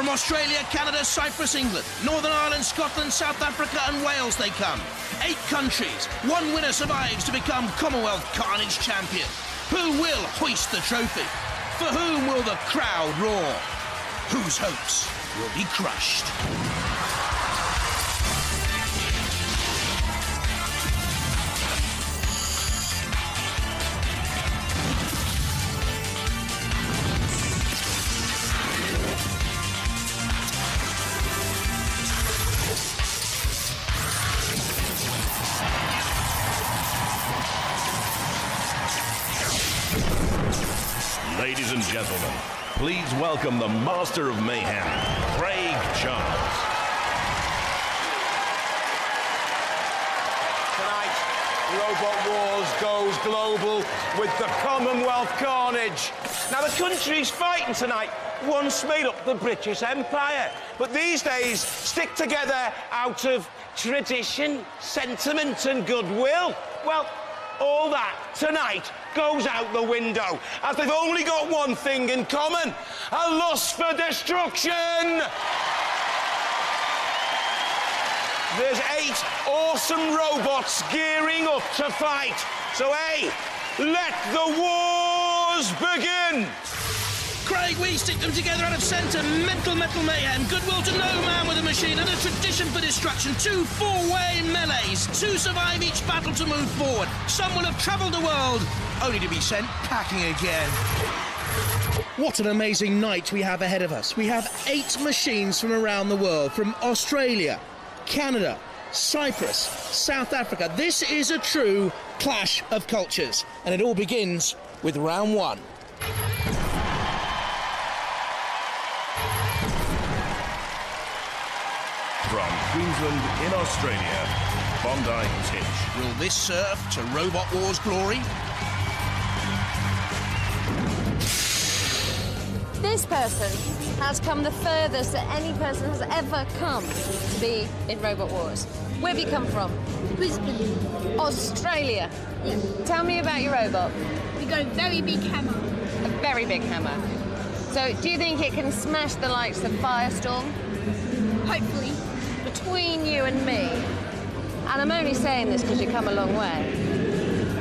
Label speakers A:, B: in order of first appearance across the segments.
A: From Australia, Canada, Cyprus, England, Northern Ireland, Scotland, South Africa and Wales they come. 8 countries, 1 winner survives to become Commonwealth Carnage champion. Who will hoist the trophy? For whom will the crowd roar? Whose hopes will be crushed?
B: Ladies and gentlemen, please welcome the Master of Mayhem, Craig Charles.
C: Tonight, Robot Wars goes global with the Commonwealth Carnage. Now, the countries fighting tonight once made up the British Empire, but these days stick together out of tradition, sentiment and goodwill. Well, all that tonight goes out the window, as they've only got one thing in common: a lust for destruction. There's 8 awesome robots gearing up to fight. So, hey, let the wars begin!
A: Craig, we stick them together out of centre. Mental mayhem, goodwill to no man with a machine, and a tradition for destruction. 2 4-way melees. 2 survive each battle to move forward. Some will have travelled the world, only to be sent packing again. What an amazing night we have ahead of us. We have 8 machines from around the world, from Australia, Canada, Cyprus, South Africa. This is a true clash of cultures, and it all begins with round 1.
B: From Queensland in Australia, Bondi Titch.
A: Will this serve to Robot Wars glory?
D: This person has come the furthest that any person has ever come to be in Robot Wars. Where have you come from?
E: Brisbane.
D: Australia.
E: Yeah.
D: Tell me about your robot.
E: We got a very big hammer.
D: A very big hammer. So, do you think it can smash the likes of Firestorm?
E: Hopefully.
D: Between you and me, and I'm only saying this because you come a long way,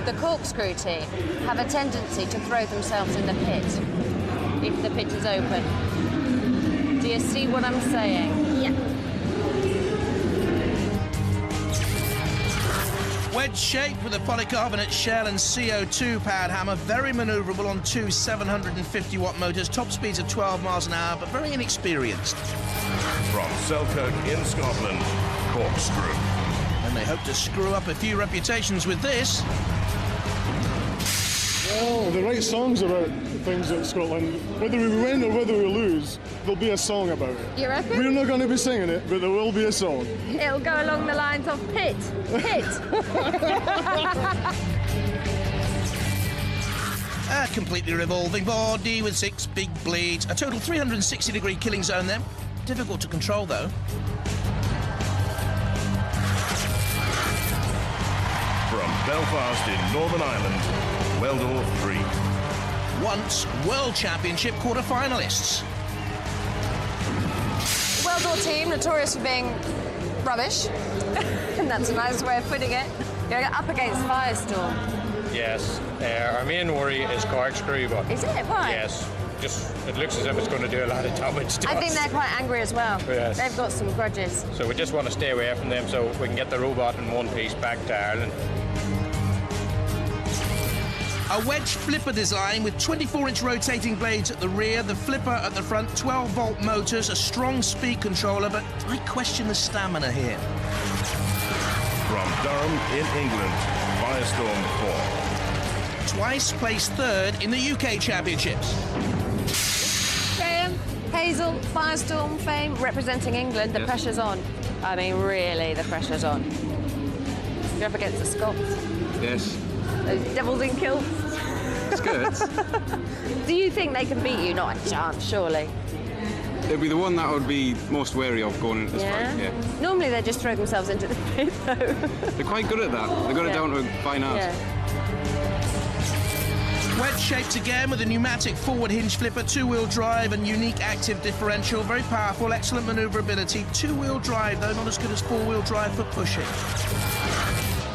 D: the corkscrew team have a tendency to throw themselves in the pit if the pit is open. Do you see what I'm saying?
E: Yeah.
A: Wedge shaped with a polycarbonate shell and CO2 powered hammer, very manoeuvrable on 2 750-watt motors, top speeds of 12 miles an hour, but very inexperienced.
B: From Selkirk in Scotland, Corkscrew.
A: And they hope to screw up a few reputations with this.
F: Well, they write songs about things in Scotland. Whether we win or whether we lose, there'll be a song about it.
D: You reckon?
F: We're not going to be singing it, but there will be a song.
D: It'll go along the lines of pit.
A: A completely revolving body with 6 big bleeds. A total 360-degree killing zone there. Difficult to control, though.
B: From Belfast in Northern Ireland, Weldor 3.
A: Once World Championship quarter-finalists.
D: The Weldor team, notorious for being rubbish, and that's a nice way of putting it. You're up against Firestorm.
G: Yes, our main worry is corkscrew, but...
D: Is it? Why?
G: Yes, just it looks as if it's going to do a lot of damage to us.
D: I think they're quite angry as well.
G: Yes.
D: They've got some grudges.
G: So we just want to stay away from them so we can get the robot in one piece back to Ireland.
A: A wedge flipper design with 24-inch rotating blades at the rear, the flipper at the front, 12-volt motors, a strong speed controller, but I question the stamina here.
B: From Durham in England, Firestorm 4.
A: Twice placed 3rd in the UK Championships.
D: Graham, Hazel, Firestorm fame, representing England. The pressure's on. I mean, really, the pressure's on. You're up against the Scots.
H: Yes.
D: Those devils in kilts.
H: Skirts.
D: Do you think they can beat you? Not a chance, surely.
H: They'd be the one that I would be most wary of going into this fight. Yeah.
D: Normally they just throw themselves into the pit, though.
H: They're quite good at that. They've got it down to a fine art.
D: Yeah.
A: Wedge shaped again with a pneumatic forward hinge flipper, two-wheel drive and unique active differential. Very powerful, excellent manoeuvrability. Two-wheel drive, though, not as good as four-wheel drive for pushing.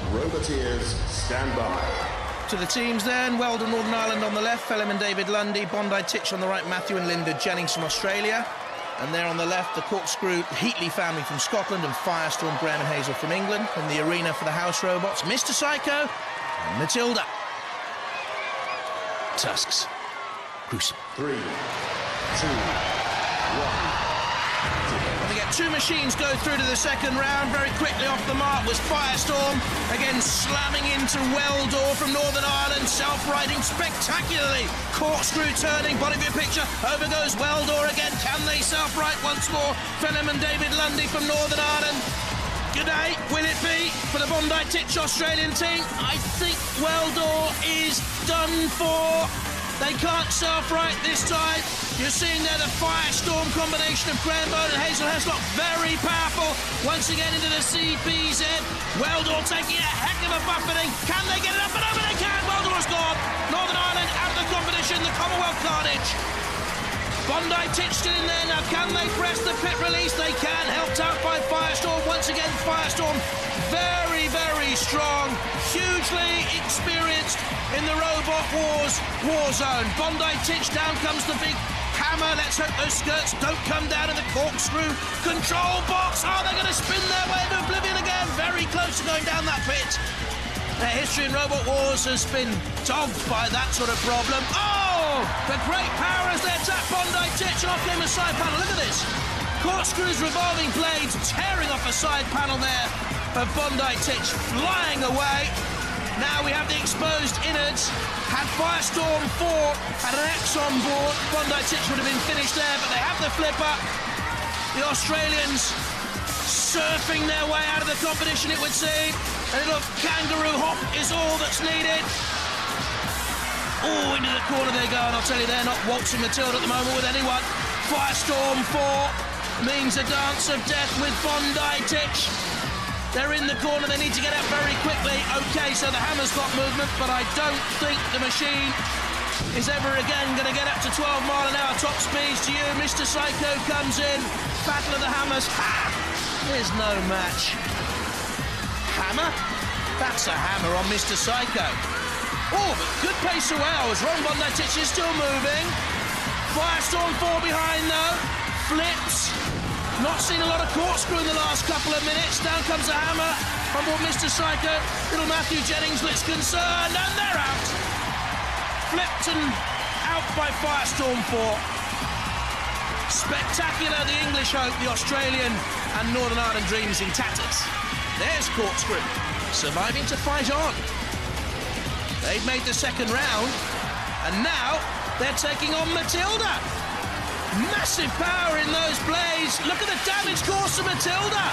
I: Roboteers, stand by.
A: To the teams then, Weldon, Northern Ireland on the left, Phelim and David Lundy, Bondi Titch on the right, Matthew and Linda Jennings from Australia. And there on the left, the Corkscrew Heatley family from Scotland and Firestorm, Graham and Hazel from England. In the arena for the house robots, Mr. Psycho and Matilda. Tusks. Gruesome.
I: 3, 2, 1.
A: And we get two machines go through to the second round. Very quickly off the mark was Firestorm. Again, slamming into Weldor from Northern Ireland. Self-righting spectacularly. Corkscrew turning, body view picture. Over goes Weldor again. Can they self-right once more? Phelim and David Lundy from Northern Ireland. Good day. Will it be for the Bondi Titch Australian team? I think Weldor is done for. They can't self-right this time. You're seeing there the Firestorm combination of Graham Bone and Hazel Heslop. Very powerful. Once again into the CBZ. Weldor taking a heck of a buffeting. Can they get it up and over? They can. Weldor's gone. Northern Ireland out of the competition. The Commonwealth Carnage. Bondi Titch still in there now. Can they press the pit release? They can. Helped out by Firestorm. Once again, Firestorm very, very strong. Hugely experienced in the Robot Wars war zone. Bondi Titch, down comes the big hammer. Let's hope those skirts don't come down in the corkscrew control box. Oh, they're going to spin their way to oblivion again. Very close to going down that pit. Their history in Robot Wars has been dogged by that sort of problem. Oh, the great power as they attack Bondi Titch off him a side panel. Look at this. Corkscrew's revolving blades tearing off a side panel there of Bondi Titch, flying away. Now we have the exposed innards. Had Firestorm 4, had an X on board, Bondi Titch would have been finished there, but they have the flipper. The Australians surfing their way out of the competition, it would seem. A little kangaroo hop is all that's needed. Oh, into the corner they go, and I'll tell you, they're not waltzing Matilda at the moment with anyone. Firestorm 4 means a dance of death with Bondi Titch. They're in the corner, they need to get out very quickly. OK, so the hammer's got movement, but I don't think the machine is ever again going to get up to 12 mile an hour top speeds to you. Mr. Psycho comes in, battle of the hammers. Ha! There's no match. Hammer? That's a hammer on Mr. Psycho. Oh, but good pace away. Ron Bondi Titch is still moving. Firestorm 4 behind though. Flips. Not seen a lot of corkscrew in the last couple of minutes. Down comes the hammer on board Mr. Psycho. Little Matthew Jennings looks concerned, and they're out. Flipped and out by Firestorm 4. Spectacular, the English hope, the Australian and Northern Ireland dreams in tatters. There's Corkscrew, surviving to fight on. They've made the second round, and now they're taking on Matilda. Massive power in those blades. Look at the damage caused to Matilda.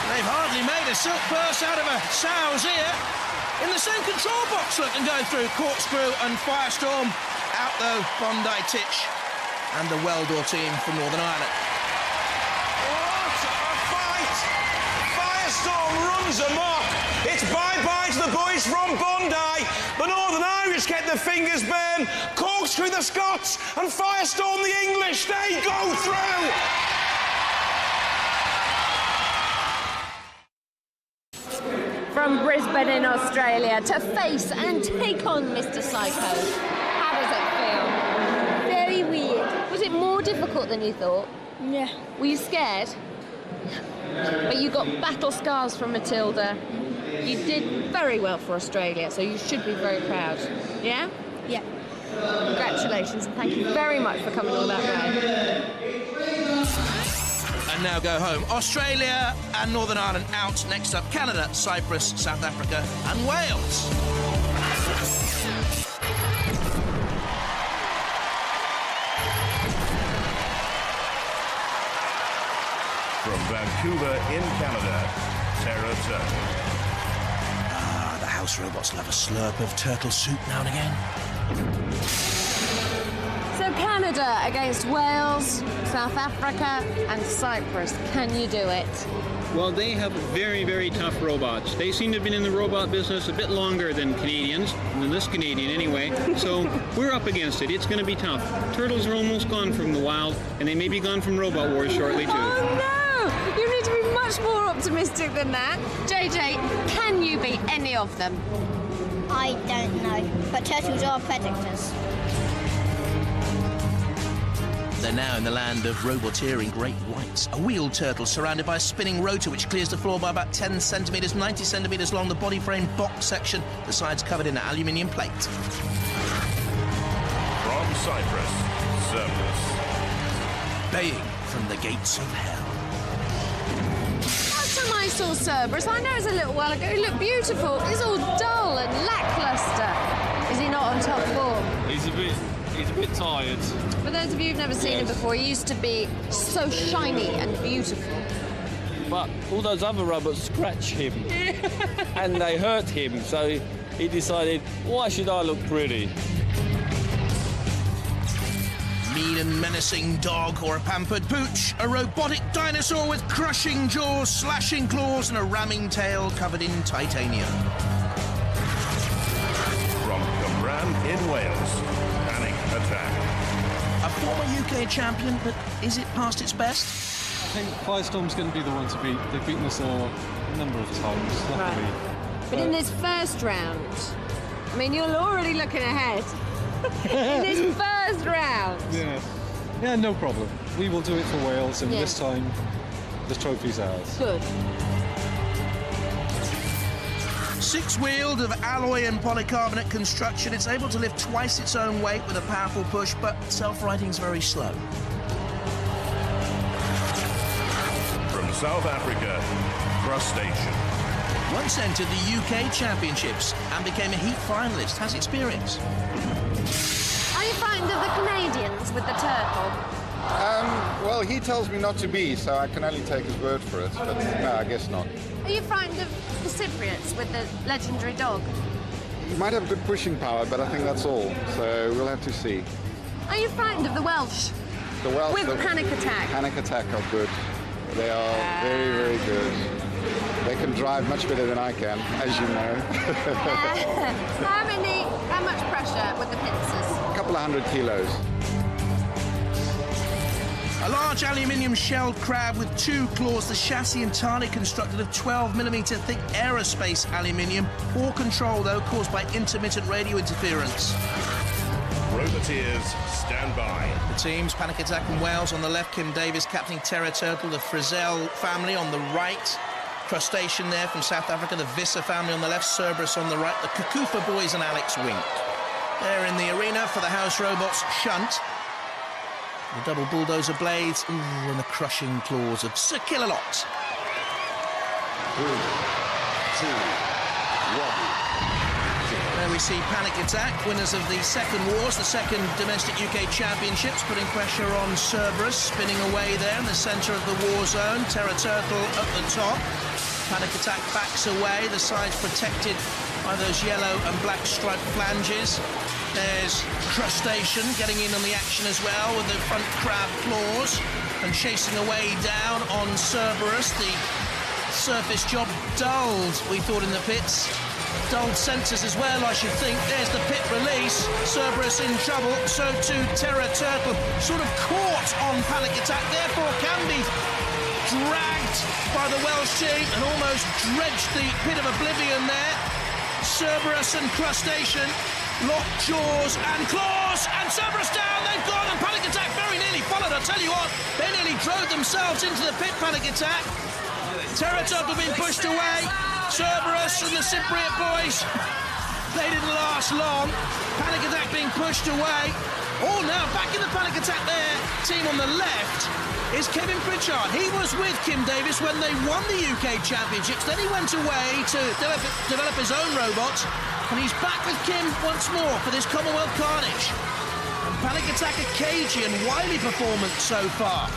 A: They've hardly made a silk purse out of a sow's ear. In the same control box, look, and go through Corkscrew and Firestorm. Out, though, Bondi Titch and the Weldor team from Northern Ireland.
C: What a fight! Firestorm runs amok. It's bye-bye to the boys from Bondi. The Northern Irish get their fingers burned. Corkscrew the Scots and Firestorm the English. They go through.
D: From Brisbane in Australia to face and take on Mr. Psycho. How does it feel?
E: Very weird.
D: Was it more difficult than you thought?
E: Yeah.
D: Were you scared? But you got battle scars from Matilda. You did very well for Australia, so you should be very proud. Yeah?
E: Yeah.
D: Congratulations, and thank you very much for coming all that way.
A: And now go home. Australia and Northern Ireland out. Next up, Canada, Cyprus, South Africa and Wales.
B: From Vancouver in Canada, terrorhurtz.
A: The house robots love a slurp of turtle soup now and again.
D: So Canada against Wales, South Africa and Cyprus. Can you do it?
H: Well, they have very, very tough robots. They seem to have been in the robot business a bit longer than Canadians, than this Canadian anyway, so we're up against it. It's going to be tough. Turtles are almost gone from the wild, and they may be gone from Robot Wars shortly too.
D: Oh no! You need to be much more optimistic than that. JJ, can you beat any of them?
E: I don't know, but turtles are predators.
A: They're now in the land of roboteering great whites. A wheeled turtle surrounded by a spinning rotor which clears the floor by about 10 centimetres, 90 centimetres long, the body frame box section, the sides covered in aluminium plate.
B: From Cyprus, Cerberus.
A: Baying from the gates of hell.
D: Last time I saw Cerberus, I know it was a little while ago, he looked beautiful. He's all dull and lacklustre. Is he not on top form?
I: He's a bit tired.
D: For those of you who've never seen him before, he used to be so shiny and beautiful.
I: But all those other robots scratch him. And they hurt him, so he decided, why should I look pretty?
A: Mean and menacing dog or a pampered pooch, a robotic dinosaur with crushing jaws, slashing claws and a ramming tail covered in titanium.
B: From Cymran in Wales, Panic Attack.
A: A former UK champion, but is it past its best?
J: I think Firestorm's going to be the one to beat. They've beaten us a number of times, luckily.
D: Right. But in this first round, I mean, you're already looking ahead. In this first round.
J: Yeah, no problem. We will do it for Wales, and this time the trophy's ours.
D: Good.
A: Six-wheeled of alloy and polycarbonate construction, it's able to lift twice its own weight with a powerful push, but self-righting's very slow.
B: From South Africa, Crustacean.
A: Once entered the UK Championships and became a heat finalist, has experience.
D: Are you frightened of the Canadians with the turtle?
K: Well, he tells me not to be, so I can only take his word for it, but no, I guess not.
D: Are you frightened of the Cypriots with the legendary dog?
K: He might have good pushing power, but I think that's all, so we'll have to see.
D: Are you frightened of the Welsh?
K: The Welsh...
D: With Panic Attack?
K: Panic Attack are good. They are very, very good. They can drive much better than I can, as you know.
D: How much pressure with the pincers?
K: A couple of 100 kilos.
A: A large aluminium shelled crab with two claws, the chassis entirely constructed of 12mm thick aerospace aluminium. Poor control, though, caused by intermittent radio interference.
B: Roboteers, stand by.
A: The teams, Panic Attack from Wales on the left, Kim Davis captaining Terror Turtle, the Frizzell family on the right. Crustacean there from South Africa, the Visser family on the left, Cerberus on the right, the Kakufa boys and Alex Wink. They're in the arena for the House Robots Shunt. The double bulldozer blades, and the crushing claws of Sir Killalot.
K: 3, 2, 1.
A: There we see Panic Attack, winners of the second wars, the second domestic UK championships, putting pressure on Cerberus, spinning away there in the centre of the war zone. Terror Turtle at the top. Panic Attack backs away, the sides protected by those yellow and black striped flanges. There's Crustacean getting in on the action as well with the front crab claws and chasing away down on Cerberus. The surface job dulled, we thought, in the pits. Dulled sensors as well, I should think. There's the pit release. Cerberus in trouble, so too Terror Turtle. Sort of caught on Panic Attack, therefore can be dragged by the Welsh team and almost dredged the pit of oblivion there. Cerberus and Crustacean locked jaws and claws, and Cerberus down, they've gone, and Panic Attack very nearly followed. I'll tell you what, they nearly drove themselves into the pit, Panic Attack. Terror Turtle being pushed away. Cerberus and the Cypriot boys, they didn't last long. Panic Attack being pushed away. Oh, now back in the Panic Attack there. Team on the left is Kevin Pritchard. He was with Kim Davis when they won the UK Championships. Then he went away to develop his own robot, and he's back with Kim once more for this Commonwealth Carnage. And Panic Attack a cagey and wily performance so far.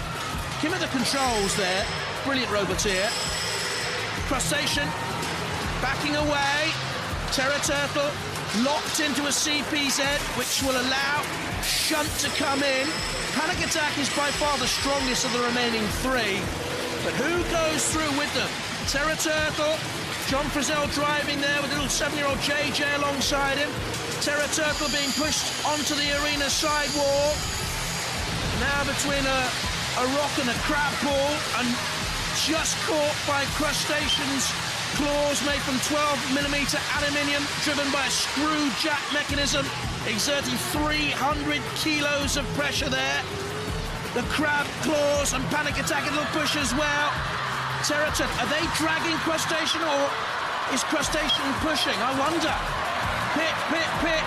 A: Kim at the controls there. Brilliant roboteer. Crustacean backing away. Terror Turtle locked into a CPZ, which will allow Shunt to come in. Panic Attack is by far the strongest of the remaining three. But who goes through with them? Terror Turtle, John Frizzell driving there with little 7-year-old JJ alongside him. Terror Turtle being pushed onto the arena sidewall. Now between a rock and a crab ball, and just caught by crustaceans. Claws made from 12mm aluminium, driven by a screw jack mechanism, exerting 300 kilos of pressure there. The crab claws and Panic Attack a little push as well. Terror Turtle, are they dragging crustacean or is crustacean pushing? I wonder. Pit, pit, pit.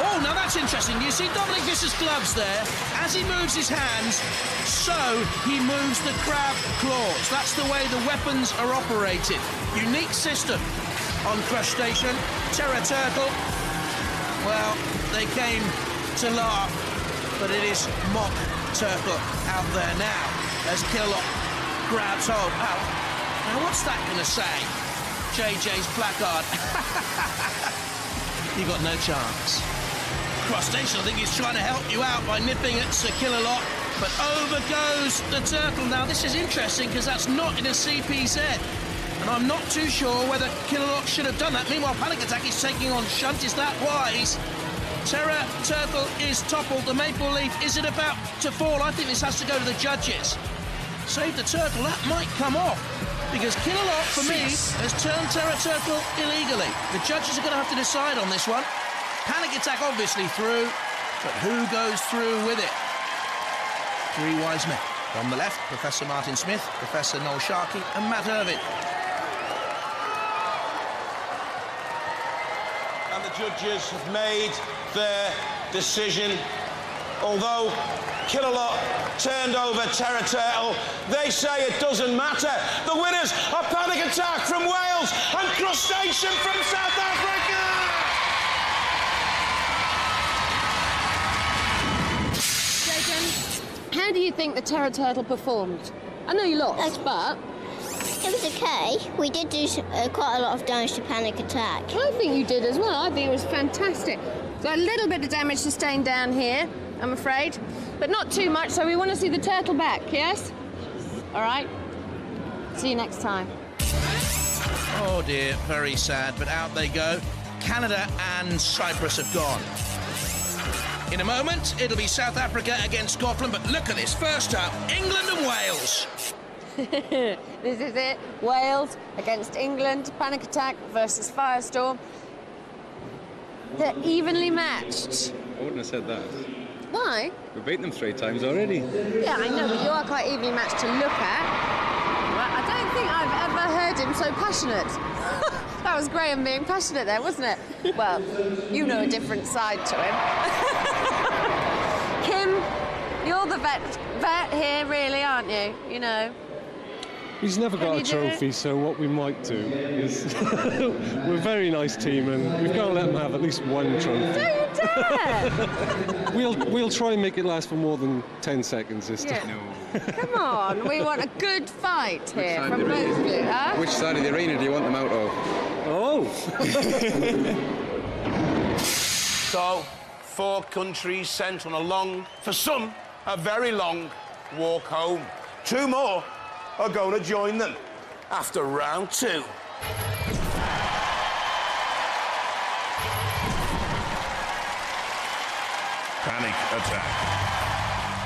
A: Oh, now that's interesting. You see Dominic Visser's gloves there? As he moves his hands, so he moves the crab claws. That's the way the weapons are operated. Unique system on crustacean. Terror Turtle, well, they came to laugh, but it is mock turtle out there now as Killock grabs hold. Oh, now what's that going to say? JJ's placard. You got no chance. Crustacean, I think he's trying to help you out by nipping at Sir Killalot, but over goes the turtle. Now this is interesting because that's not in a CPZ, and I'm not too sure whether Killalot should have done that. Meanwhile, Panic Attack is taking on Shunt. Is that wise? Terror Turtle is toppled. The Maple Leaf, is it about to fall? I think this has to go to the judges. Save the turtle, that might come off, because Killalot, for me, has turned Terror Turtle illegally. The judges are going to have to decide on this one. Panic Attack obviously through, but who goes through with it? Three wise men. On the left, Professor Martin Smith, Professor Noel Sharkey, and Matt Irvin.
C: And the judges have made their decision. Although Killalot turned over Terror Turtle, they say it doesn't matter. The winners are Panic Attack from Wales and Crustacean from South Africa!
D: How do you think the Terror Turtle performed? I know you lost, but...
E: It was okay. We did do quite a lot of damage to Panic Attack.
D: I think you did as well. I think it was fantastic. So a little bit of damage sustained down here, I'm afraid, but not too much, so we want to see the turtle back, yes? All right. See you next time.
A: Oh dear, very sad, but out they go. Canada and Cyprus have gone. In a moment, it'll be South Africa against Scotland, but look at this. First up, England and Wales.
D: This is it. Wales against England. Panic Attack versus Firestorm. They're evenly matched.
J: I wouldn't have said that.
D: Why?
J: We've beaten them 3 times already.
D: Yeah, I know, but you are quite evenly matched to look at. Well, I don't think I've ever heard him so passionate. That was Graham being passionate there, wasn't it? Well, you know a different side to him. Kim, you're the vet here, really, aren't you? You know.
F: He's never got a trophy, so what we might do is... we're a very nice team, and we've got to let him have at least one trophy.
D: Don't you dare!
F: We'll try and make it last for more than 10 seconds this time.
J: No.
D: Come on, we want a good fight here from both of you, huh?
J: Which side of the arena do you want them out of?
F: Oh!
C: So, 4 countries sent on a long, for some, a very long walk home. 2 more are going to join them after round 2.
B: Panic Attack.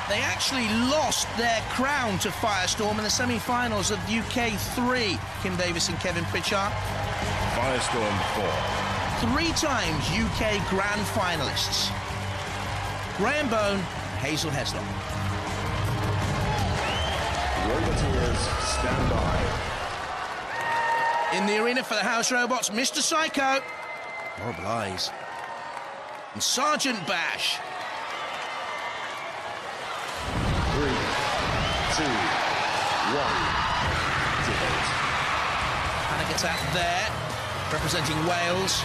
A: They actually lost their crown to Firestorm in the semi-finals of UK 3. Kim Davis and Kevin Pritchard.
B: Firestorm 4.
A: 3 times UK Grand Finalists. Graham Bone, Hazel Heslop.
B: Roboteers, stand by.
A: In the arena for the House Robots, Mr. Psycho. Horrible eyes. And Sergeant Bash.
B: 3, 2, 1.
A: Panic Attack there, representing Wales.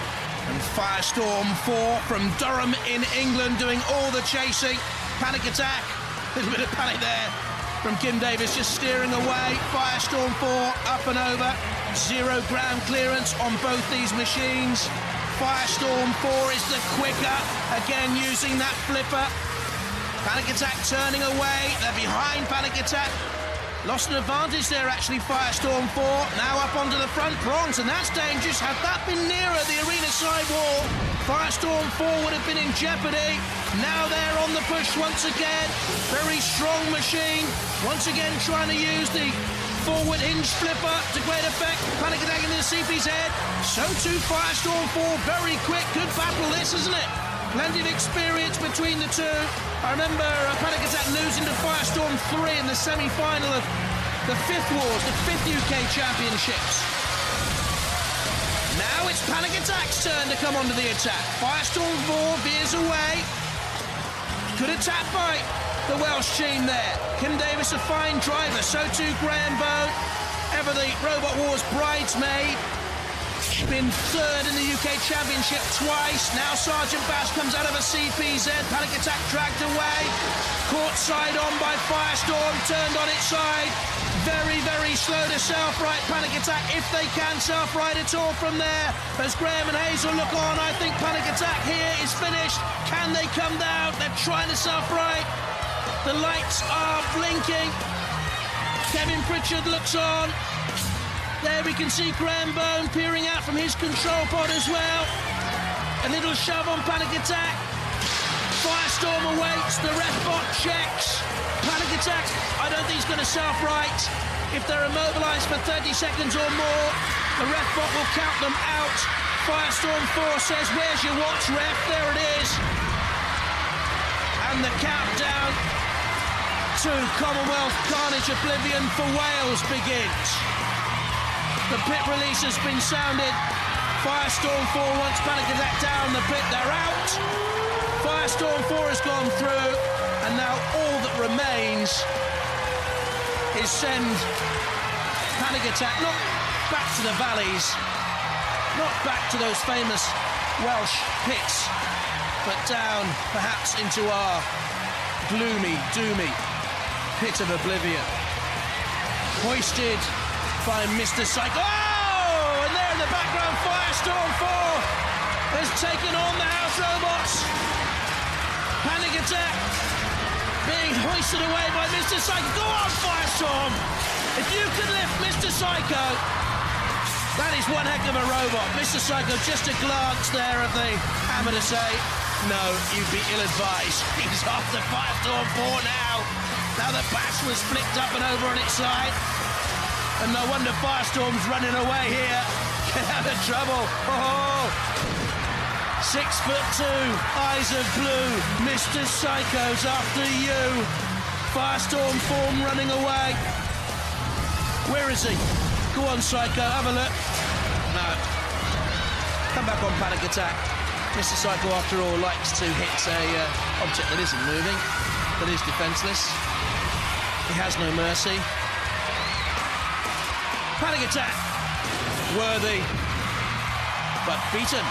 A: And Firestorm 4 from Durham in England, doing all the chasing. Panic Attack, a little bit of panic there from Kim Davis, just steering away. Firestorm 4 up and over. 0 ground clearance on both these machines. Firestorm 4 is the quicker, again using that flipper. Panic Attack turning away, they're behind Panic Attack. Lost an advantage there, actually, Firestorm 4. Now up onto the front prongs, and that's dangerous. Had that been nearer the arena side wall, Firestorm 4 would have been in jeopardy. Now they're on the push once again. Very strong machine. Once again trying to use the forward hinge flipper to great effect. Panic Attack into the CP's head. So too Firestorm 4. Very quick. Good battle this, isn't it? Plenty of experience between the two. I remember Panic Attack losing to Firestorm 3 in the semi-final of the 5th Wars, the 5th UK Championships. Now it's Panic Attack's turn to come onto the attack. Firestorm 4 veers away. Good attack by the Welsh team there. Kim Davis, a fine driver. So too Graham Bone, ever the Robot Wars bridesmaid. Been third in the UK Championship twice. Now Sergeant Bash comes out of a CPZ. Panic Attack dragged away. Caught side on by Firestorm. Turned on its side. Very, very slow to self-right. Panic Attack, if they can self-right at all from there. As Graham and Hazel look on, I think Panic Attack here is finished. Can they come down? They're trying to self-right. The lights are blinking. Kevin Pritchard looks on. There we can see Graham Bone peering out from his control pod as well. A little shove on Panic Attack. Firestorm awaits, the ref bot checks. Panic Attack, I don't think he's going to self-right. If they're immobilised for 30 seconds or more, the ref bot will count them out. Firestorm 4 says, where's your watch, ref? There it is. And the countdown to Commonwealth Carnage Oblivion for Wales begins. The pit release has been sounded. Firestorm 4 wants Panic Attack down the pit. They're out. Firestorm 4 has gone through. And now all that remains is send Panic Attack not back to the valleys, not back to those famous Welsh pits, but down perhaps into our gloomy, doomy pit of oblivion. Hoisted by Mr. Psycho. Oh! And there in the background, Firestorm 4 has taken on the House Robots. Panic Attack being hoisted away by Mr. Psycho. Go on, Firestorm! If you can lift Mr. Psycho, that is one heck of a robot. Mr. Psycho, just a glance there of the hammer to say, no, you'd be ill-advised. He's after Firestorm 4 now. Now that Bash was flicked up and over on its side. And no wonder Firestorm's running away here. Get out of trouble. Oh, 6'2", eyes of blue. Mr. Psycho's after you. Firestorm form running away. Where is he? Go on, Psycho, have a look. No. Come back on Panic Attack. Mr. Psycho, after all, likes to hit a object that isn't moving, that is defenceless. He has no mercy. Panic Attack, worthy, but beaten.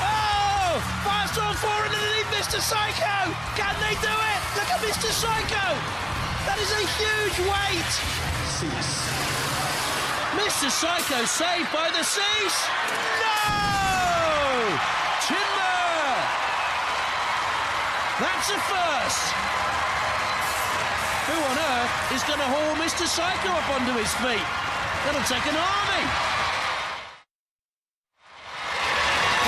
A: Oh! Firestorm 4 underneath Mr. Psycho! Can they do it? Look at Mr. Psycho! That is a huge weight! Cease. Mr. Psycho saved by the cease! No! Timber! That's a first! Who on earth is going to haul Mr. Psycho up onto his feet? That'll take an army.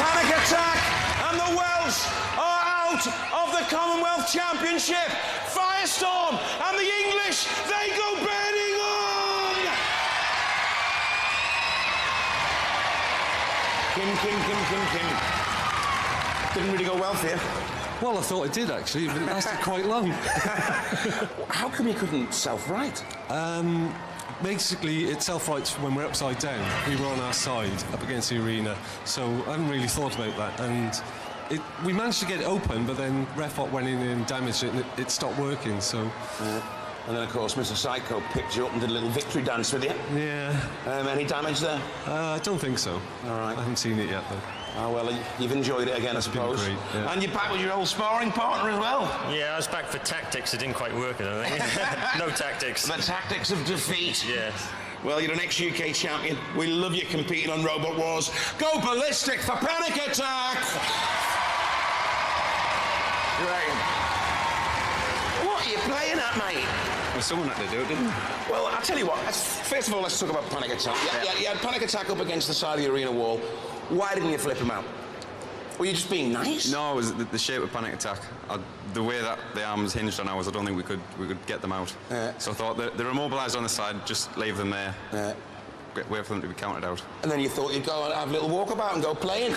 C: Panic Attack and the Welsh are out of the Commonwealth Championship. Firestorm and the English, they go burning on. Kim. Didn't really go well for you.
F: Well, I thought it did, actually, but it lasted quite long.
C: How come you couldn't self-right?
F: Basically, it self-rights when we're upside down. We were on our side, up against the arena, so I hadn't really thought about that. And we managed to get it open, but then Refot went in and damaged it, and it stopped working, so...
C: And then, of course, Mr. Psycho picked you up and did a little victory dance with you.
F: Yeah.
C: Any damage there?
F: I don't think so.
C: All right.
F: I haven't seen it yet, though.
C: Oh, well, you've enjoyed it again, I suppose.
F: Great, yeah.
C: And you're back with your old sparring partner as well.
L: Yeah, I was back for tactics. It didn't quite work, I don't think. No tactics.
C: The tactics of defeat.
L: Yeah.
C: Well, you're an ex-UK champion. We love you competing on Robot Wars. Go ballistic for Panic Attack! Great. What are you playing at, mate?
M: Well, someone had to do it, didn't they?
C: Well, I'll tell you what. First of all, let's talk about panic attack. You had panic attack up against the side of the arena wall. Why didn't you flip him out? Were you just being nice?
M: No, it was the shape of panic attack. The way that the arms hinged on ours, I don't think we could get them out. So I thought that they're immobilised on the side, just leave them there. Wait for them to be counted out.
C: And then you thought you'd go and have a little walkabout and go playing.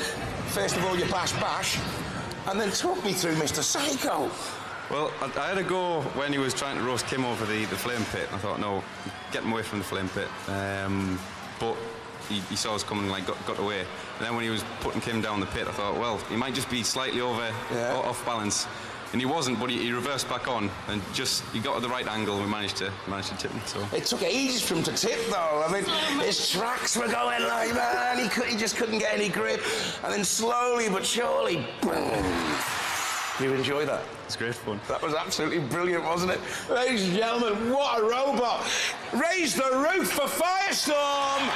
C: First of all, you bash, and then talk me through Mr. Psycho.
M: Well, I had a go when he was trying to roast Kim over the flame pit. I thought, no, get him away from the flame pit. But he saw us coming and like got away. And then when he was putting Kim down the pit, I thought, well, he might just be slightly off balance. And he wasn't, but he reversed back on and he got at the right angle and we managed to tip him. So
C: it took ages for him to tip, though. I mean, his tracks were going like that, and he just couldn't get any grip. And then slowly but surely, boom. You enjoy that?
M: It's great fun.
C: That was absolutely brilliant, wasn't it? Ladies and gentlemen, what a robot! Raise the roof for Firestorm!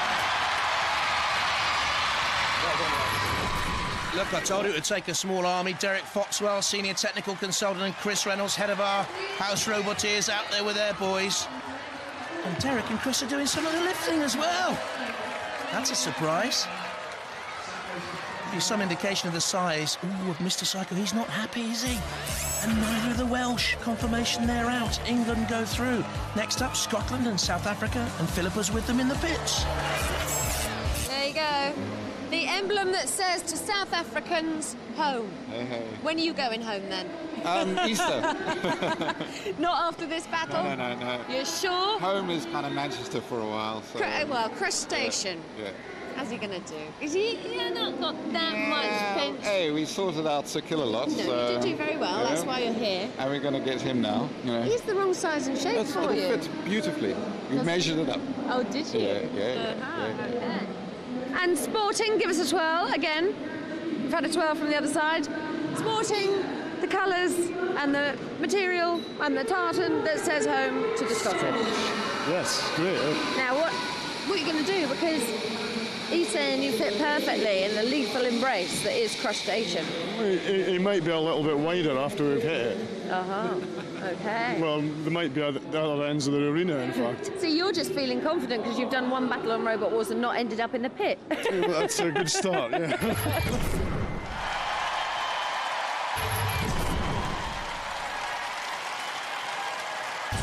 A: Look, I told you it would take a small army. Derek Foxwell, senior technical consultant, and Chris Reynolds, head of our house roboteers, out there with their boys. And Derek and Chris are doing some of the lifting as well. That's a surprise. Give you some indication of the size. Ooh, of Mr. Psycho. He's not happy, is he? And neither are the Welsh. Confirmation they're out. England go through. Next up, Scotland and South Africa, and Philippa's with them in the pits.
D: There you go. The emblem that says to South Africans, home.
K: Hey, hey.
D: When are you going home then?
K: Easter.
D: Not after this battle?
K: No.
D: You're sure?
K: Home is kind of Manchester for a while. So,
D: well, crustacean.
K: Yeah.
D: How's he going to do? Is he not got that much pinch?
K: Hey, we sorted out Sir Kill-a-Lot.
D: No,
K: so,
D: you did do very well. That's why you're here.
K: And we're going to get him now. You know.
D: He's the wrong size and shape for you.
K: It fits beautifully. We measured it up.
D: Oh, did you?
K: Yeah.
D: Okay. And Sporting, give us a twirl again. We've had a twirl from the other side. Sporting, the colours and the material and the tartan that says home to the Scottish.
N: Yes, great.
D: Now, what are you going to do? Because he's saying you fit perfectly in the lethal embrace that is crustacean.
N: It might be a little bit wider after we've hit it.
D: Okay.
N: Well, there might be the other ends of the arena, in fact.
D: So you're just feeling confident because you've done one battle on Robot Wars and not ended up in the pit.
N: Well, that's a good start, yeah.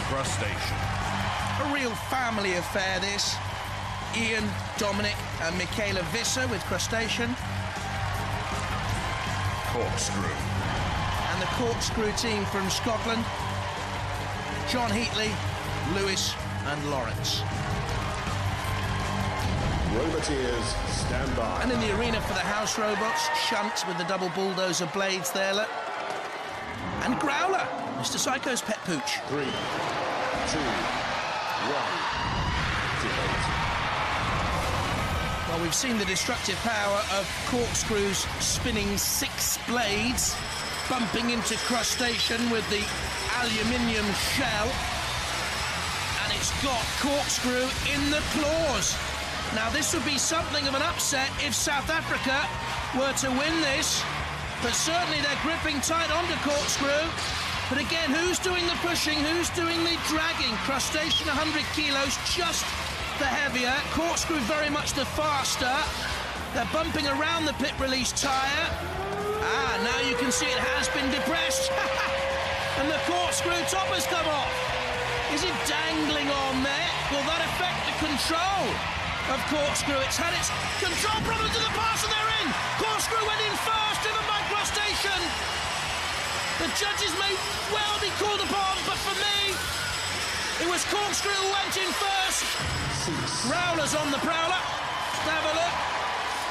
B: Crustacean.
A: A real family affair, this. Ian, Dominic and Michaela Visser with Crustacean.
B: Corkscrew.
A: And the Corkscrew team from Scotland. John Heatley, Lewis and Lawrence.
O: Roboteers, stand by.
A: And in the arena for the house robots, Shunt with the double bulldozer blades there, look. And Growler, Mr. Psycho's pet pooch.
O: 3, 2, 1.
A: Well, we've seen the destructive power of Corkscrew's spinning 6 blades, bumping into Crustacean with the aluminium shell. And it's got Corkscrew in the claws. Now, this would be something of an upset if South Africa were to win this, but certainly they're gripping tight onto Corkscrew. But again, who's doing the pushing? Who's doing the dragging? Crustacean, 100 kilos, just the heavier. Corkscrew very much the faster. They're bumping around the pit release tyre. Now you can see it has been depressed. And the Corkscrew top has come off. Is it dangling on there? Will that affect the control of Corkscrew? It's had its control problems in the pass and they're in. Corkscrew went in first, driven by Crustacean. The judges may well be called upon, but for me, it was Corkscrew who went in first. Growler's on the prowler. Have a look.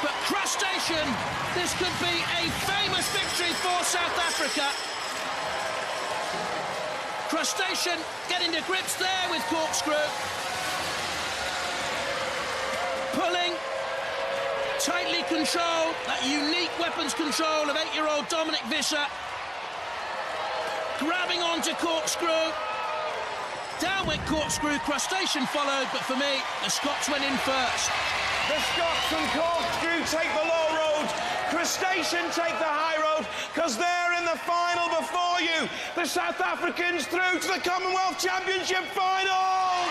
A: But Crustacean, this could be a famous victory for South Africa. Crustacean getting to grips there with Corkscrew. Pulling, tightly controlled, that unique weapons control of 8-year-old Dominic Visser. Grabbing onto Corkscrew. Down went Corkscrew, Crustacean followed, but for me, the Scots went in first.
C: The Scots and Corkscrew take the low road. Crustacean take the high road. out, because they're in the final before you. The South Africans through to the Commonwealth Championship final.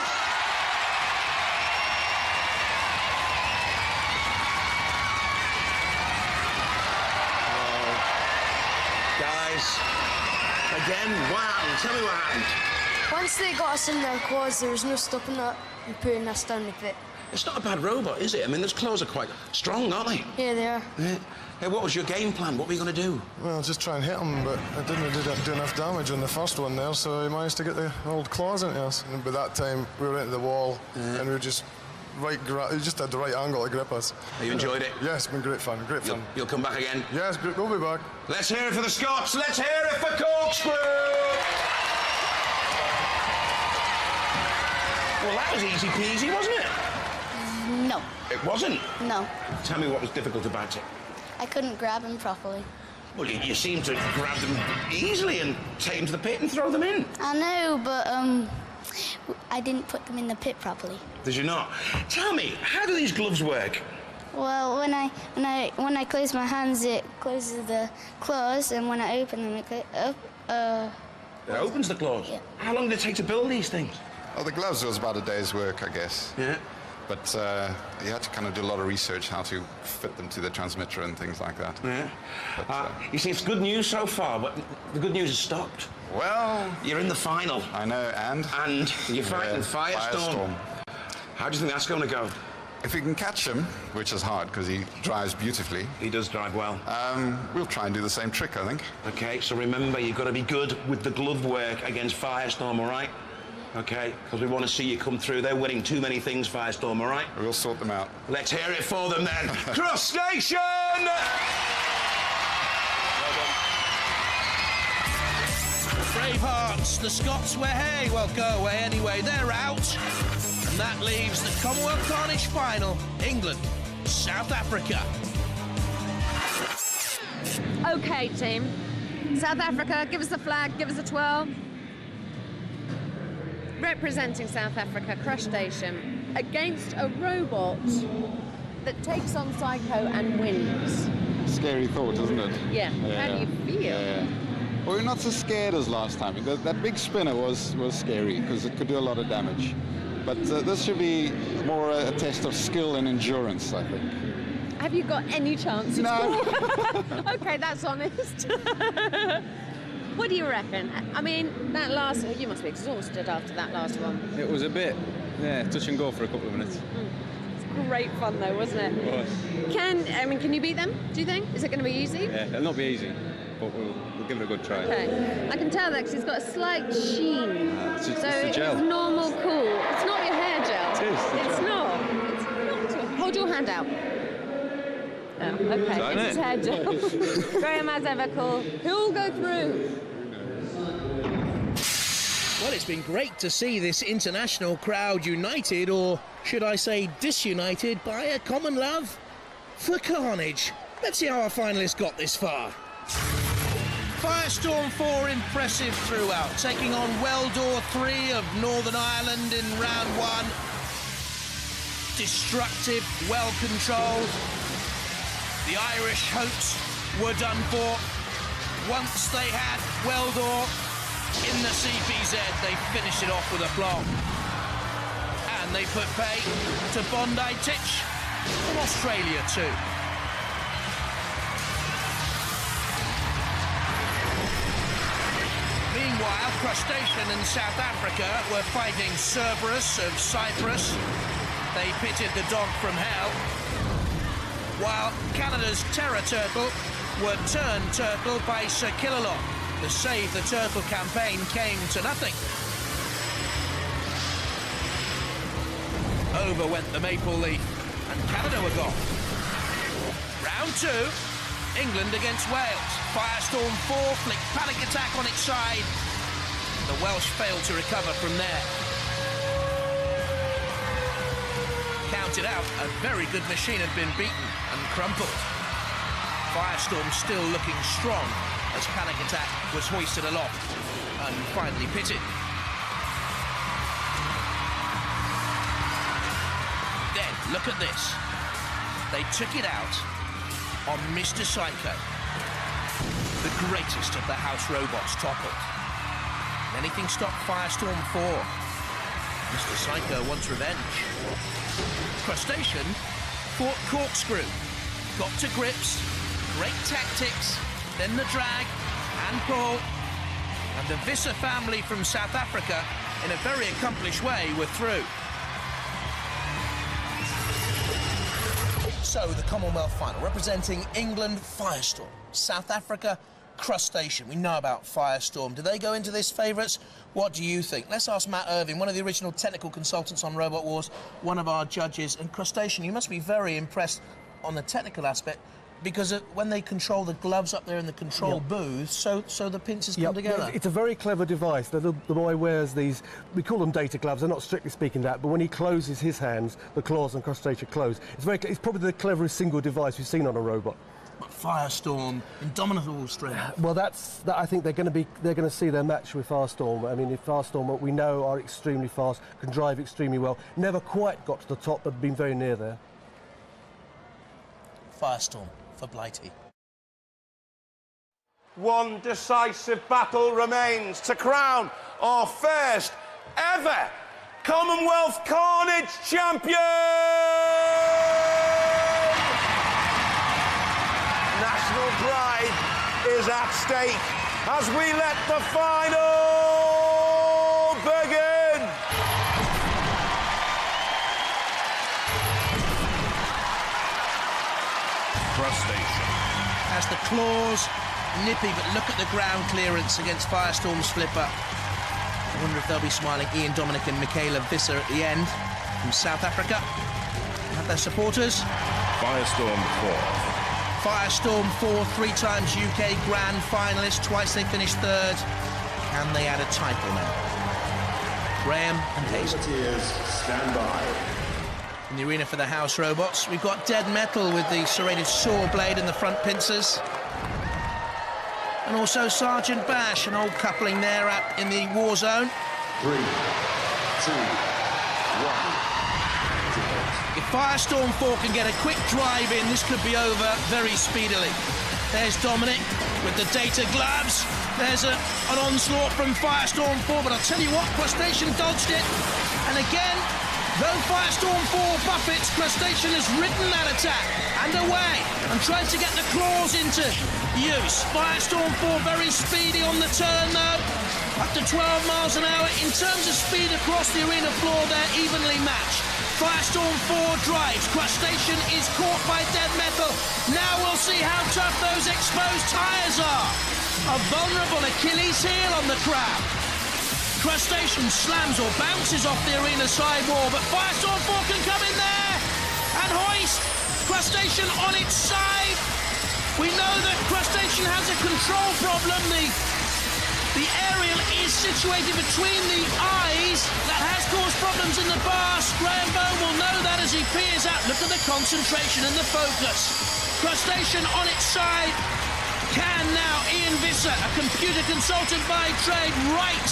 C: Guys, again, what happened? Tell me what happened.
P: Once they got us in their quads, there was no stopping that and putting us down the pit.
C: It's not a bad robot, is it? I mean, those claws are quite strong, aren't they?
P: Yeah, they are.
C: Yeah. Hey, what was your game plan? What were you going to do?
N: Well, just try and hit him, but I didn't do enough damage on the first one there, so he managed to get the old claws into us. And by that time, we were into the wall, and we were just he just had the right angle to grip us.
C: Have you enjoyed it?
N: Yes, it's been great fun, great fun.
C: You'll come back again?
N: Yes, we'll be back.
C: Let's hear it for the Scots. Let's hear it for Corkscrew. Well, that was easy peasy, wasn't it?
E: No.
C: It wasn't?
E: No.
C: Tell me what was difficult about it.
E: I couldn't grab him properly.
C: Well, you seem to grab them easily and take them to the pit and throw them in.
E: I know, but I didn't put them in the pit properly.
C: Did you not? Tell me, how do these gloves work?
E: Well, when I close my hands, it closes the claws, and when I open them, it
C: opens the claws?
E: Yeah.
C: How long did it take to build these things?
K: Well, the gloves was about a day's work, I guess.
C: Yeah.
K: But you had to kind of do a lot of research how to fit them to the transmitter and things like that.
C: Yeah.
K: But,
C: you see, it's good news so far, but the good news has stopped.
K: Well...
C: You're in the final.
K: I know, and?
C: And you're fighting Firestorm. How do you think that's going to go?
K: If we can catch him, which is hard because he drives beautifully.
C: He does drive well.
K: We'll try and do the same trick, I think.
C: OK, so remember, you've got to be good with the glove work against Firestorm, all right? OK, because we want to see you come through. They're winning too many things, Firestorm, all right?
K: We'll sort them out.
C: Let's hear it for them, then. Cross Station!
A: Bravehearts, the Scots were hey, well, go away anyway, they're out. And that leaves the Commonwealth Carnage final, England, South Africa.
D: OK, team. South Africa, give us the flag, give us a twirl. Representing South Africa, Crush Station, against a robot that takes on Psycho and wins.
K: Scary thought, isn't it?
D: Yeah. How do you feel?
K: Yeah. Well, we're not so scared as last time. That big spinner was scary because it could do a lot of damage. But this should be more a test of skill and endurance, I think.
D: Have you got any chance?
K: No.
D: OK, that's honest. What do you reckon? I mean, that last... You must be exhausted after that last one.
J: It was a bit, touch and go for a couple of minutes.
D: It's great fun, though, wasn't it?
J: It was.
D: Can you beat them, do you think? Is it going to be easy?
J: Yeah, it'll not be easy, but we'll give it a good try.
D: OK. I can tell that because it's got a slight sheen.
J: It's the
D: so
J: gel.
D: it's normal cool. It's not your hair gel.
J: It is, the
D: It's
J: gel.
D: not. It's not. Hold your hand out. Oh, OK. It's hair gel. Graham as ever, cool. Who'll go through?
A: Well, it's been great to see this international crowd united, or should I say disunited, by a common love for Carnage. Let's see how our finalists got this far. Firestorm 4 impressive throughout, taking on Weldor 3 of Northern Ireland in round 1. Destructive, well controlled. The Irish hopes were done for. Once they had Weldor in the CPZ, they finished it off with aplomb. And they put pay to Bondi Titch from Australia too. Meanwhile, Crustacean and South Africa were fighting Cerberus of Cyprus. They pitted the dog from hell. While Canada's Terror Turtle were turned turtle by Sir Killalot. The Save the Turtle campaign came to nothing. Over went the maple leaf, and Canada were gone. Round 2, England against Wales. Firestorm 4 flicked panic attack on its side. The Welsh failed to recover from there. Counted out, a very good machine had been beaten and crumpled. Firestorm still looking strong as panic attack was hoisted aloft and finally pitted. Then, look at this. They took it out on Mr. Psycho. greatest of the house robots toppled. Anything stopped Firestorm 4. Mr. Psycho wants revenge. Crustacean fought Corkscrew. Got to grips, great tactics, then the drag and pull. And the Visser family from South Africa, in a very accomplished way, were through. So, the Commonwealth final, representing England, Firestorm. South Africa, Crustacean. We know about Firestorm. Do they go into this favourites? What do you think? Let's ask Matt Irving, one of the original technical consultants on Robot Wars, one of our judges. And Crustacean, you must be very impressed on the technical aspect, because when they control the gloves up there in the control booth, so the pincers come together.
Q: It's a very clever device. The boy wears these, we call them data gloves, they're not strictly speaking that, but when he closes his hands, the claws and crustacean close. It's probably the cleverest single device we've seen on a robot.
A: But Firestorm, indomitable strength.
Q: Well, I think they're going to see their match with Firestorm. I mean, if Firestorm, what we know, are extremely fast, can drive extremely well, never quite got to the top, but been very near there.
A: Firestorm for Blighty.
C: One decisive battle remains to crown our first ever Commonwealth Carnage champion! National pride is at stake as we let the final begin!
B: Crustacean.
A: As the claws, nippy, but look at the ground clearance against Firestorm's flipper. I wonder if they'll be smiling. Ian, Dominic and Michaela Visser at the end from South Africa. Have their supporters.
B: Firestorm 4.
A: Firestorm 4, 3 times UK Grand Finalist, twice they finished third. Can they add a title now? Graham and Hazel.
O: Stand by.
A: In the arena for the house robots, we've got Dead Metal with the serrated saw blade and the front pincers. And also Sergeant Bash, an old coupling there out in the war zone.
O: 3, 2, 1.
A: If Firestorm 4 can get a quick drive in, this could be over very speedily. There's Dominic with the data gloves. There's an onslaught from Firestorm 4, but I'll tell you what, Crustacean dodged it. And again, though Firestorm 4 buffets, Crustacean has ridden that attack and away and tried to get the claws into use. Firestorm 4 very speedy on the turn though, up to 12 miles an hour. In terms of speed across the arena floor, they're evenly matched. Firestorm 4 drives, Crustacean is caught by Dead Metal. Now we'll see how tough those exposed tyres are. A vulnerable Achilles heel on the crab. Crustacean slams or bounces off the arena sidewall, but Firestorm 4 can come in there and hoist Crustacean on its side. We know that Crustacean has a control problem. The aerial is situated between the eyes. That has caused problems in the past. Graham Bone will know that as he peers out. Look at the concentration and the focus. Crustacean on its side. Can now Ian Visser, a computer consultant by trade, right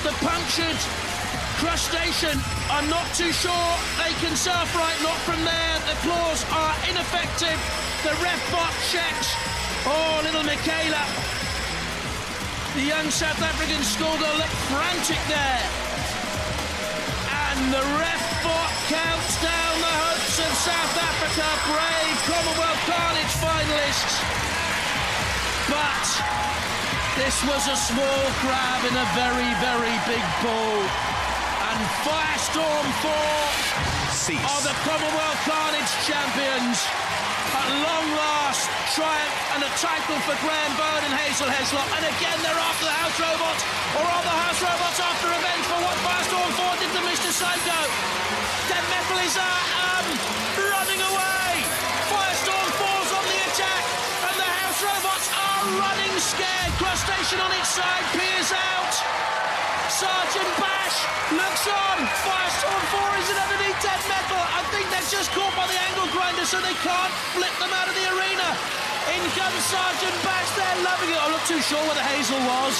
A: the punctured Crustacean. I'm not too sure they can surf right, not from there. The claws are ineffective. The ref bot checks. Oh, little Michaela, the young South African schoolgirl, looked frantic there. And the ref bot counts down the hopes of South Africa, brave Commonwealth Carnage finalists. But this was a small crab in a very, very big pool. And Firestorm 4 are the Commonwealth Carnage champions. At long last, triumph and a title for Graham Byrne and Hazel Heslop. And again, they're after the house robots, or are the house robots after revenge for what Firestorm 4 did to Mr. Psycho? Dead Metal is running away. Firestorm 4's on the attack, and the house robots are running scared. Crustacean on its side, peers out. Sergeant Bash looks on. Firestorm 4 isn't underneath Dead Metal. I think they're just caught by the angle grinder, so they can't flip them out of the arena. In comes Sergeant Bash. They're loving it. I'm not too sure where the Hazel was.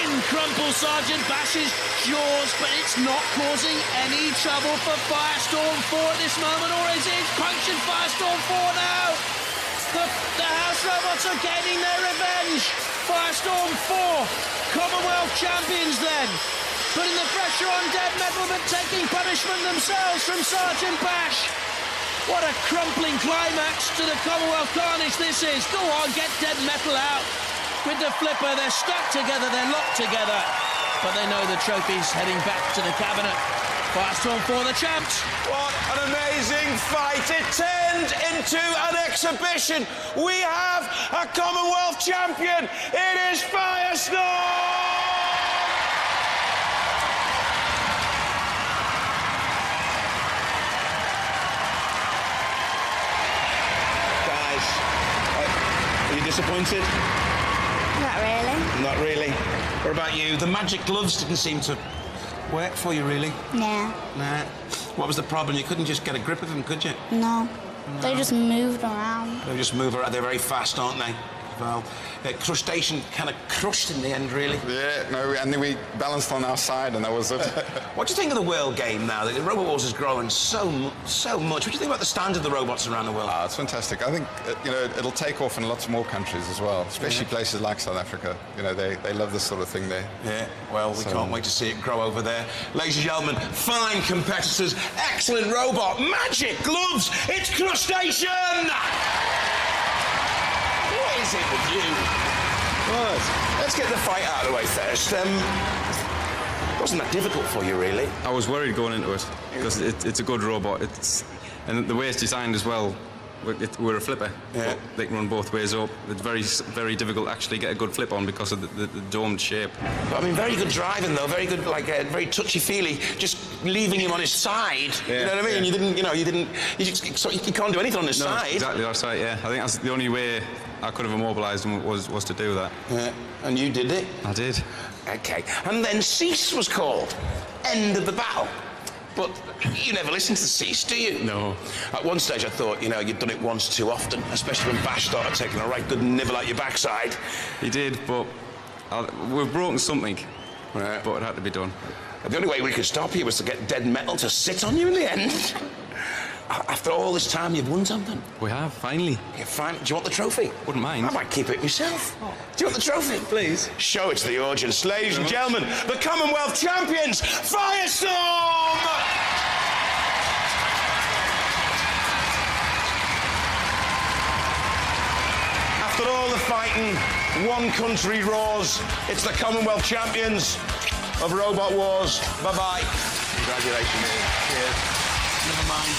A: In crumple Sergeant Bash's jaws, but it's not causing any trouble for Firestorm 4 at this moment, or is it? Punctured Firestorm 4 now. The house robots are getting their revenge. Firestorm 4, Commonwealth champions then. Putting the pressure on Dead Metal, but taking punishment themselves from Sergeant Bash. What a crumpling climax to the Commonwealth Carnage this is. Go on, get Dead Metal out. With the flipper, they're stuck together, they're locked together. But they know the trophy's heading back to the cabinet. Firestorm 4, the champs.
C: What an amazing fight. It turned into an exhibition. We have a Commonwealth champion. It is Firestorm! Are you disappointed?
E: Not really.
C: Not really. What about you? The magic gloves didn't seem to work for you, really?
E: Nah.
C: Nah. What was the problem? You couldn't just get a grip of them, could you?
E: No. They just moved around.
C: They just move around. They're very fast, aren't they? Well, crustacean kind of crushed in the end, really.
K: Yeah, no, and then we balanced on our side, and that was it.
C: What do you think of the world game now? The Robot Wars is growing so much. What do you think about the standard of the robots around the world?
K: It's fantastic. I think, it'll take off in lots more countries as well, especially places like South Africa. You know, they love this sort of thing there.
C: Yeah, well, we can't wait to see it grow over there. Ladies and gentlemen, fine competitors, excellent robot, magic gloves, it's Crustacean! What is it with you? Right, let's get the fight out of the way first. Wasn't that difficult for you, really?
M: I was worried going into it because it's a good robot. And the way it's designed as well. We're a flipper.
C: Yeah.
M: They can run both ways up. It's very, very difficult to actually get a good flip on because of the domed shape.
C: But, I mean, very good driving though. Very good, very touchy-feely. Just leaving him on his side.
M: Yeah,
C: you know what I mean? Yeah. You can't do anything on his side.
M: Exactly, that's right. Yeah, I think that's the only way I could have immobilised him was to do that.
C: Yeah, and you did it.
M: I did.
C: Okay, and then cease was called. End of the battle. But you never listen to cease, do you?
M: No.
C: At one stage I thought, you'd done it once too often, especially when Bash started taking a right good nibble at your backside.
M: He did, but we've broken something.
C: Right.
M: But it had to be done.
C: The only way we could stop you was to get Dead Metal to sit on you in the end. After all this time, you've won something.
M: We have, finally.
C: Do you want the trophy?
M: Wouldn't mind.
C: I might keep it myself. Oh. Do you want the trophy?
M: Please.
C: Show it to the audience. Ladies and gentlemen, the Commonwealth champions, Firestorm! After all the fighting, one country roars. It's the Commonwealth champions of Robot Wars. Bye-bye. Congratulations. Cheers. Never mind.